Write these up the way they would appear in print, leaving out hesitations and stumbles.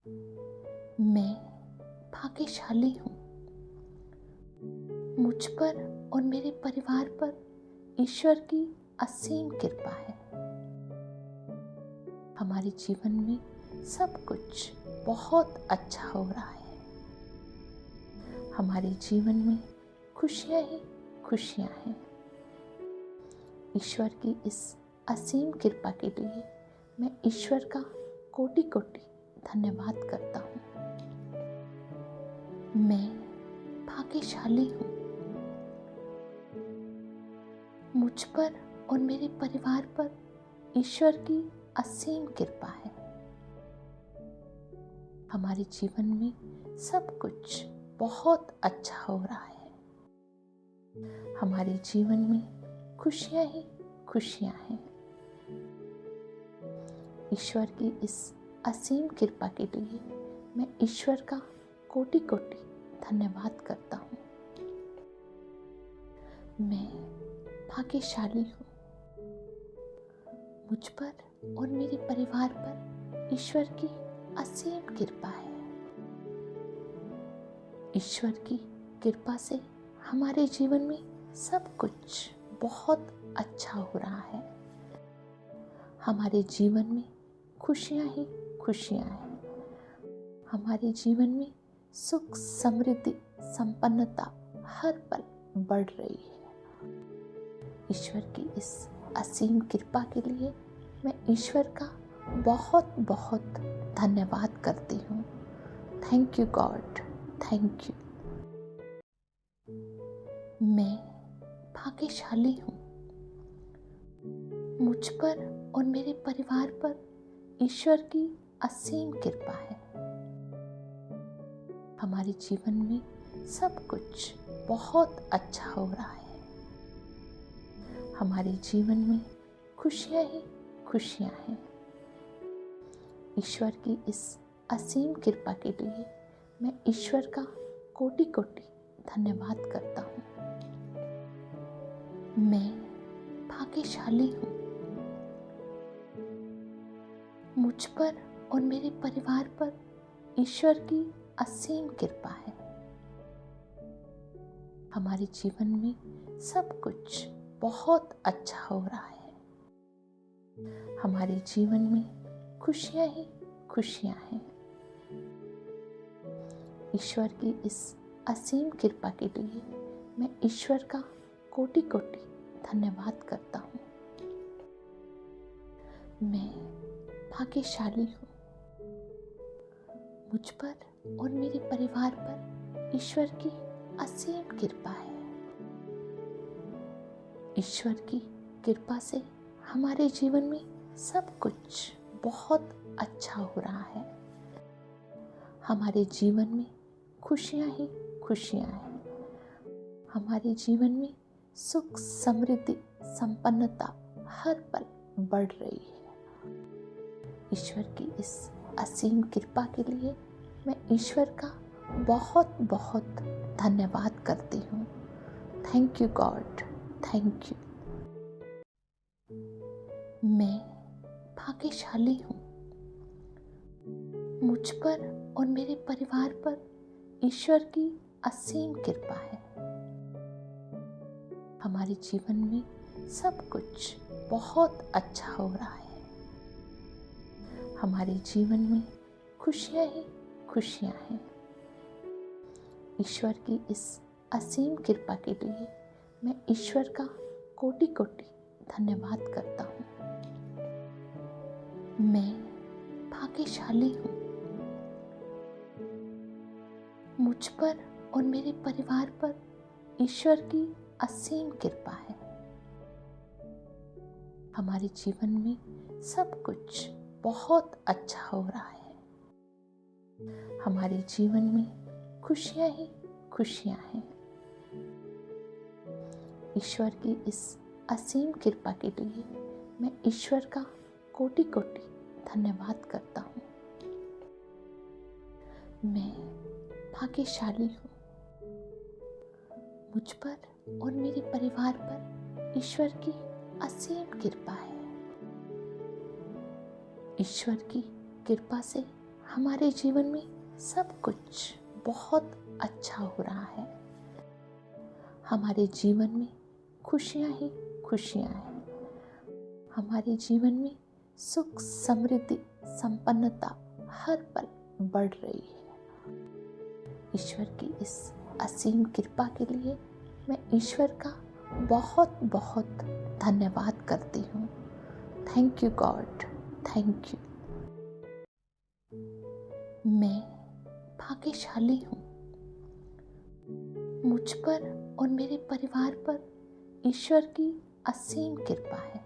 मैं भाग्यशाली हूँ। मुझ पर और मेरे परिवार पर ईश्वर की असीम कृपा है। हमारे जीवन में सब कुछ बहुत अच्छा हो रहा है। हमारे जीवन में खुशियाँ ही खुशियाँ हैं। ईश्वर की इस असीम कृपा के लिए मैं ईश्वर का कोटि कोटि धन्यवाद करता हूँ। मैं भाग्यशाली हूँ। मुझ पर और मेरे परिवार पर ईश्वर की असीम कृपा है। हमारे जीवन में सब कुछ बहुत अच्छा हो रहा है। हमारे जीवन में खुशियाँ ही खुशियाँ हैं। ईश्वर की इस असीम कृपा के लिए मैं ईश्वर का कोटि कोटि धन्यवाद करता हूँ। मैं भाग्यशाली हूँ। मुझ पर और मेरे परिवार पर ईश्वर की असीम कृपा है। ईश्वर की कृपा से हमारे जीवन में सब कुछ बहुत अच्छा हो रहा है। हमारे जीवन में खुशियाँ ही खुशियाँ हैं। हमारे जीवन में सुख समृद्धि संपन्नता हर पल बढ़ रही है। ईश्वर की इस असीम कृपा के लिए मैं ईश्वर का बहुत बहुत धन्यवाद करती हूँ। Thank you God, thank you. मैं भाग्यशाली हूँ। मुझ पर और मेरे परिवार पर ईश्वर की असीम कृपा है। हमारे जीवन में सब कुछ बहुत अच्छा हो रहा है। हमारे जीवन में खुशियाँ ही खुशियाँ हैं। ईश्वर की इस असीम कृपा के लिए मैं ईश्वर का कोटि कोटि धन्यवाद करता हूँ। मैं भाग्यशाली हूँ। मुझ पर और मेरे परिवार पर ईश्वर की असीम कृपा है। हमारे जीवन में सब कुछ बहुत अच्छा हो रहा है। हमारे जीवन में खुशियाँ ही खुशियाँ हैं। ईश्वर की इस असीम कृपा के लिए मैं ईश्वर का कोटि कोटि धन्यवाद करता हूँ। मैं भाग्यशाली हूँ। मुझ पर और मेरे परिवार पर ईश्वर की असीम कृपा है। ईश्वर की कृपा से हमारे जीवन में सब कुछ बहुत अच्छा हो रहा है। हमारे जीवन में खुशियाँ ही खुशियाँ हैं। हमारे जीवन में सुख समृद्धि संपन्नता हर पल बढ़ रही है। ईश्वर की इस असीम कृपा के लिए मैं ईश्वर का बहुत बहुत धन्यवाद करती हूँ। Thank you God, thank you. मैं भाग्यशाली हूँ। मुझ पर और मेरे परिवार पर ईश्वर की असीम कृपा है। हमारे जीवन में सब कुछ बहुत अच्छा हो रहा है। हमारे जीवन में खुशियाँ ही खुशियाँ हैं। ईश्वर की इस असीम कृपा के लिए मैं ईश्वर का कोटि कोटि धन्यवाद करता हूँ। मैं भाग्यशाली हूँ। मुझ पर और मेरे परिवार पर ईश्वर की असीम कृपा है। हमारे जीवन में सब कुछ बहुत अच्छा हो रहा है। हमारे जीवन में खुशियाँ ही खुशियाँ हैं। ईश्वर की इस असीम कृपा के लिए मैं ईश्वर का कोटि कोटि धन्यवाद करता हूँ। मैं भाग्यशाली हूँ। मुझ पर और मेरे परिवार पर ईश्वर की असीम कृपा है। ईश्वर की कृपा से हमारे जीवन में सब कुछ बहुत अच्छा हो रहा है। हमारे जीवन में खुशियाँ ही खुशियाँ हैं। हमारे जीवन में सुख, समृद्धि, संपन्नता हर पल बढ़ रही है। ईश्वर की इस असीम कृपा के लिए मैं ईश्वर का बहुत बहुत धन्यवाद करती हूँ। Thank you God, thank you. मैं भाग्यशाली हूँ। मुझ पर और मेरे परिवार पर ईश्वर की असीम कृपा है।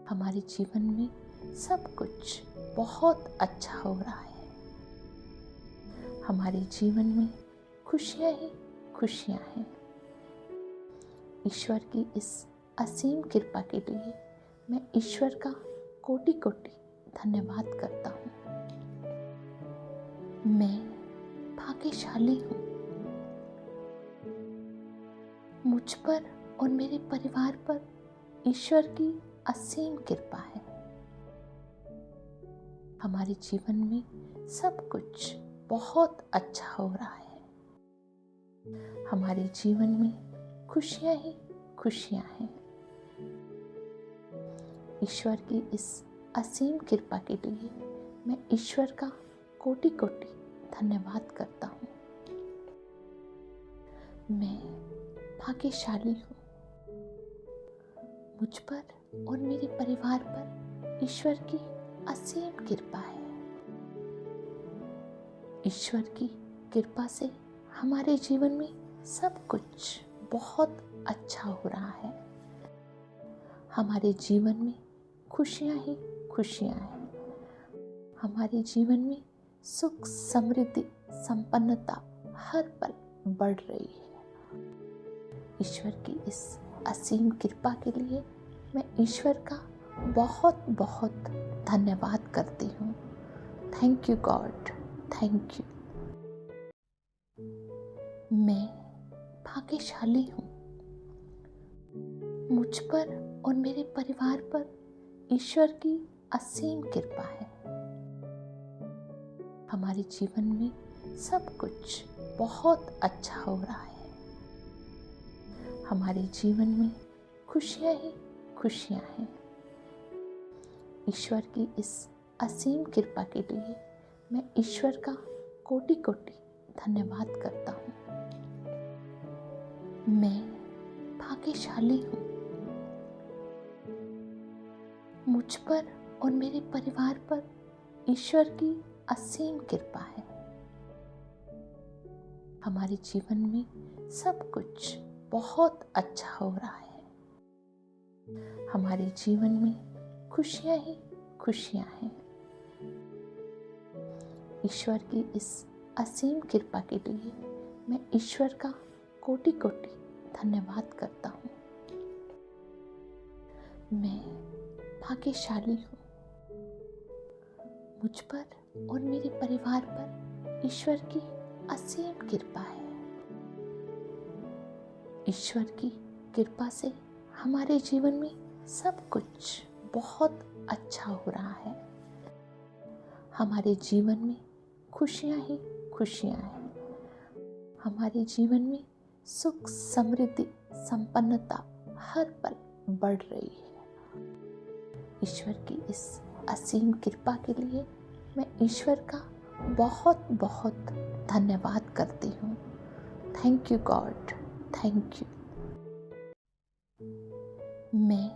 हमारे जीवन में सब कुछ बहुत अच्छा हो रहा है। हमारे जीवन में खुशियाँ ही खुशियाँ हैं। ईश्वर की इस असीम कृपा के लिए मैं ईश्वर का कोटि कोटि धन्यवाद करता हूँ। मैं भाग्यशाली हूँ। मुझ पर और मेरे परिवार पर ईश्वर की असीम कृपा है। हमारे जीवन में सब कुछ बहुत अच्छा हो रहा है। हमारे जीवन में खुशियाँ ही खुशियाँ हैं। ईश्वर की इस असीम कृपा के लिए मैं ईश्वर का कोटि कोटि धन्यवाद करता हूँ। मैं भाग्यशाली हूँ। मुझ पर और मेरे परिवार पर ईश्वर की असीम कृपा है। ईश्वर की कृपा से हमारे जीवन में सब कुछ बहुत अच्छा हो रहा है। हमारे जीवन में खुशियाँ ही खुशियाँ हैं। हमारे जीवन में सुख, समृद्धि, संपन्नता हर पल बढ़ रही है। ईश्वर की इस असीम कृपा के लिए मैं ईश्वर का बहुत बहुत धन्यवाद करती हूँ। Thank you God, thank you. मैं भाग्यशाली हूँ। मुझ पर और मेरे परिवार पर ईश्वर की असीम कृपा है। हमारे जीवन में सब कुछ बहुत अच्छा हो रहा है। हमारे जीवन में खुशियाँ ही खुशियाँ हैं। ईश्वर की इस असीम कृपा के लिए मैं ईश्वर का कोटि कोटि धन्यवाद करता हूँ। मैं भाग्यशाली हूँ। मुझ पर और मेरे परिवार पर ईश्वर की असीम कृपा है। हमारे जीवन में सब कुछ बहुत अच्छा हो रहा है। हमारे जीवन में खुशियाँ ही खुशियाँ हैं। ईश्वर की इस असीम कृपा के लिए मैं ईश्वर का कोटि कोटि धन्यवाद करता हूँ। मैं भाग्यशाली हूँ। मुझ पर और मेरे परिवार पर ईश्वर की असीम कृपा है। ईश्वर की कृपा से हमारे जीवन में सब कुछ बहुत अच्छा हो रहा है। हमारे जीवन में खुशियाँ ही खुशियाँ हैं। हमारे जीवन में सुख, समृद्धि, संपन्नता हर पल बढ़ रही है। ईश्वर की इस असीम कृपा के लिए मैं ईश्वर का बहुत बहुत धन्यवाद करती हूँ। Thank you God, thank you. मैं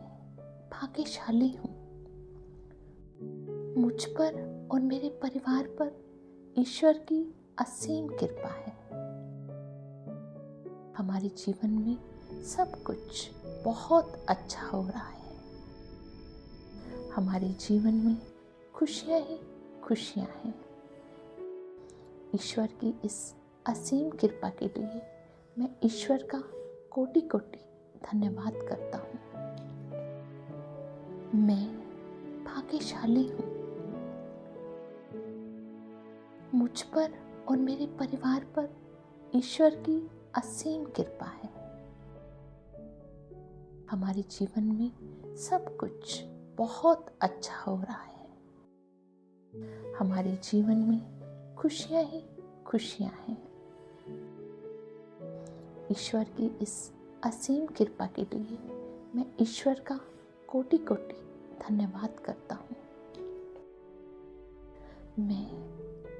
भाग्यशाली हूँ। मुझ पर और मेरे परिवार पर ईश्वर की असीम कृपा है। हमारे जीवन में सब कुछ बहुत अच्छा हो रहा है। हमारे जीवन में खुशियाँ ही खुशियाँ हैं। ईश्वर की इस असीम कृपा के लिए मैं ईश्वर का कोटि कोटि धन्यवाद करता हूँ। मैं भाग्यशाली हूँ। मुझ पर और मेरे परिवार पर ईश्वर की असीम कृपा है। हमारे जीवन में सब कुछ बहुत अच्छा हो रहा है। हमारे जीवन में खुशियाँ ही खुशियाँ हैं। ईश्वर की इस असीम कृपा के लिए मैं ईश्वर का कोटि कोटि धन्यवाद करता हूँ। मैं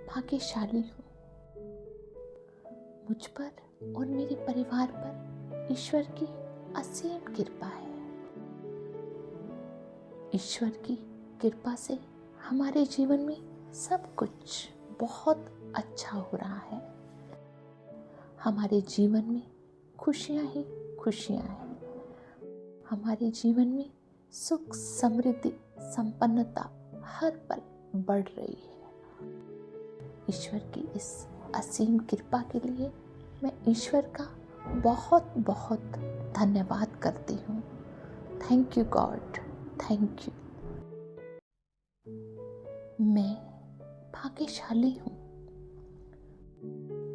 भाग्यशाली हूँ। मुझ पर और मेरे परिवार पर ईश्वर की असीम कृपा है। ईश्वर की कृपा से हमारे जीवन में सब कुछ बहुत अच्छा हो रहा है। हमारे जीवन में खुशियाँ ही खुशियाँ हैं। हमारे जीवन में सुख, समृद्धि, संपन्नता हर पल बढ़ रही है। ईश्वर की इस असीम कृपा के लिए मैं ईश्वर का बहुत बहुत धन्यवाद करती हूँ। Thank you God, thank you. मैं भाग्यशाली हूँ।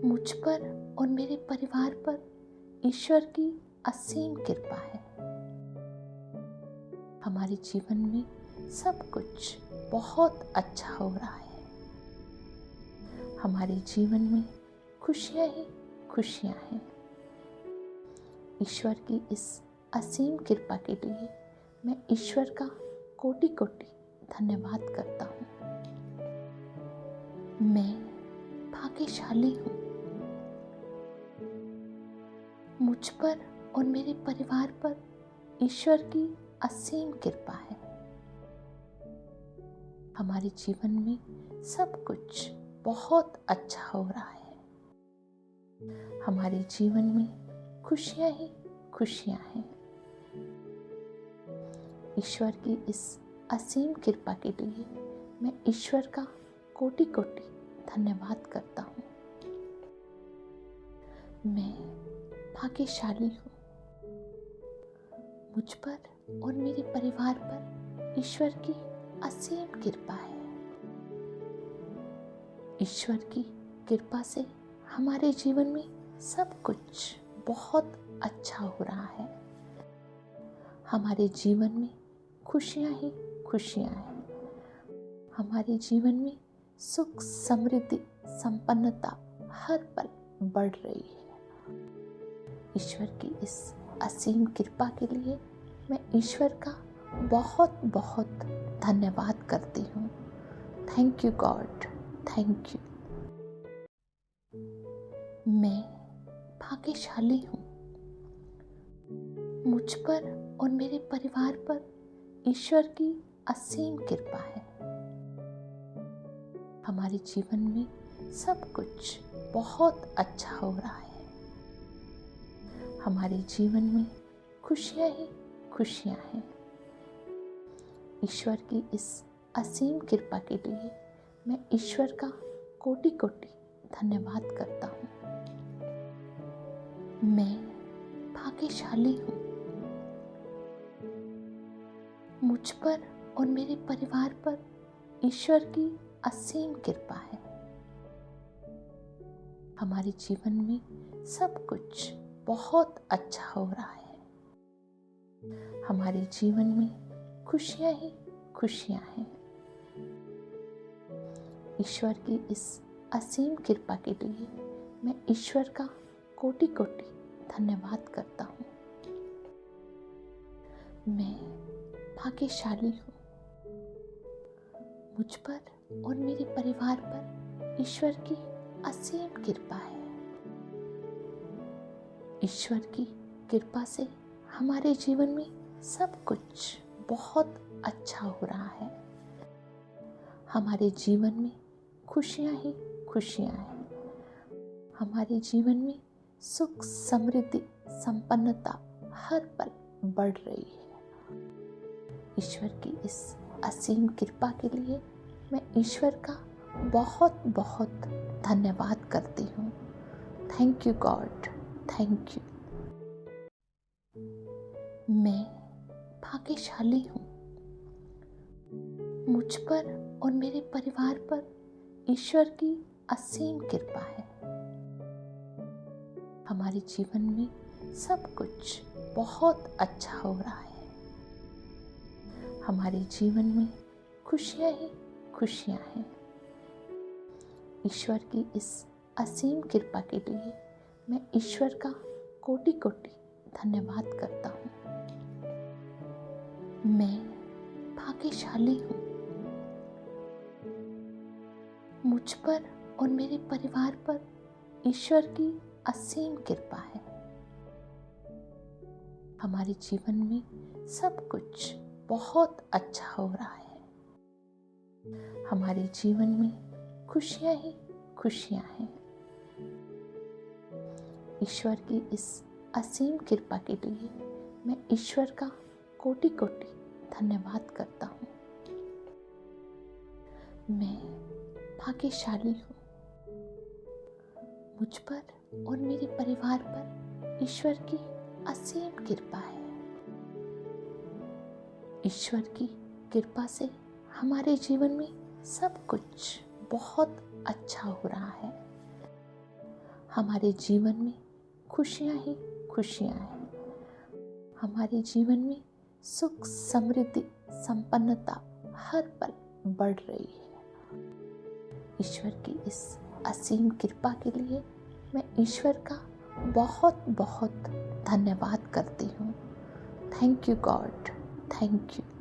मुझ पर और मेरे परिवार पर ईश्वर की असीम कृपा है। हमारे जीवन में सब कुछ बहुत अच्छा हो रहा है। हमारे जीवन में खुशियाँ ही खुशियाँ हैं। ईश्वर की इस असीम कृपा के लिए मैं ईश्वर का कोटि कोटि धन्यवाद करता हूँ। मैं भाग्यशाली हूँ। मुझ पर और मेरे परिवार पर ईश्वर की असीम कृपा है। हमारे जीवन में सब कुछ बहुत अच्छा हो रहा है। हमारे जीवन में खुशियाँ ही खुशियाँ हैं। ईश्वर की इस असीम कृपा के लिए मैं ईश्वर का कोटि कोटि धन्यवाद करता हूँ। मैं भाग्यशाली हूँ। मुझ पर और मेरे परिवार पर ईश्वर की असीम कृपा है। ईश्वर की कृपा से हमारे जीवन में सब कुछ बहुत अच्छा हो रहा है। हमारे जीवन में खुशियाँ ही खुशियाँ हैं। हमारे जीवन में सुख, समृद्धि, संपन्नता हर पल बढ़ रही है। ईश्वर की इस असीम कृपा के लिए मैं ईश्वर का बहुत बहुत धन्यवाद करती हूँ। Thank you God, thank you. मैं भाग्यशाली हूँ। मुझ पर और मेरे परिवार पर ईश्वर की असीम कृपा है। हमारे जीवन में सब कुछ बहुत अच्छा हो रहा है। हमारे जीवन में खुशियाँ ही खुशियाँ हैं। ईश्वर की इस असीम कृपा के लिए मैं ईश्वर का कोटि कोटि धन्यवाद करता हूँ। मैं भाग्यशाली हूँ। मुझ पर और मेरे परिवार पर ईश्वर की असीम कृपा है। हमारे जीवन में सब कुछ बहुत अच्छा हो रहा है। हमारे जीवन में खुशियाँ ही खुशियाँ हैं। ईश्वर की इस असीम कृपा के लिए मैं ईश्वर का कोटि कोटि धन्यवाद करता हूँ। मैं भाग्यशाली हूँ। मुझ पर और मेरे परिवार पर ईश्वर की असीम कृपा है। ईश्वर की कृपा से हमारे जीवन में सब कुछ बहुत अच्छा हो रहा है। हमारे जीवन में खुशियाँ ही खुशियाँ हैं। हमारे जीवन में सुख, समृद्धि, संपन्नता हर पल बढ़ रही है। ईश्वर की इस असीम कृपा के लिए मैं ईश्वर का बहुत बहुत धन्यवाद करती हूँ। Thank you God, thank you. मैं भाग्यशाली हूँ। मुझ पर और मेरे परिवार पर ईश्वर की असीम कृपा है। हमारे जीवन में सब कुछ बहुत अच्छा हो रहा है। हमारे जीवन में खुशियाँ ही खुशियाँ हैं। ईश्वर की इस असीम कृपा के लिए मैं ईश्वर का कोटि कोटि धन्यवाद करता हूँ। मैं भाग्यशाली हूँ। मुझ पर और मेरे परिवार पर ईश्वर की असीम कृपा है। हमारे जीवन में सब कुछ बहुत अच्छा हो रहा है। हमारे जीवन में खुशियाँ ही खुशियाँ हैं। ईश्वर की इस असीम कृपा के लिए मैं ईश्वर का कोटि कोटि धन्यवाद करता हूँ। मैं भाग्यशाली हूँ। मुझ पर और मेरे परिवार पर ईश्वर की असीम कृपा है। ईश्वर की कृपा से हमारे जीवन में सब कुछ बहुत अच्छा हो रहा है। हमारे जीवन में खुशियाँ ही खुशियाँ हैं। हमारे जीवन में सुख, समृद्धि, संपन्नता हर पल बढ़ रही है। ईश्वर की इस असीम कृपा के लिए मैं ईश्वर का बहुत बहुत धन्यवाद करती हूँ। Thank you God, thank you.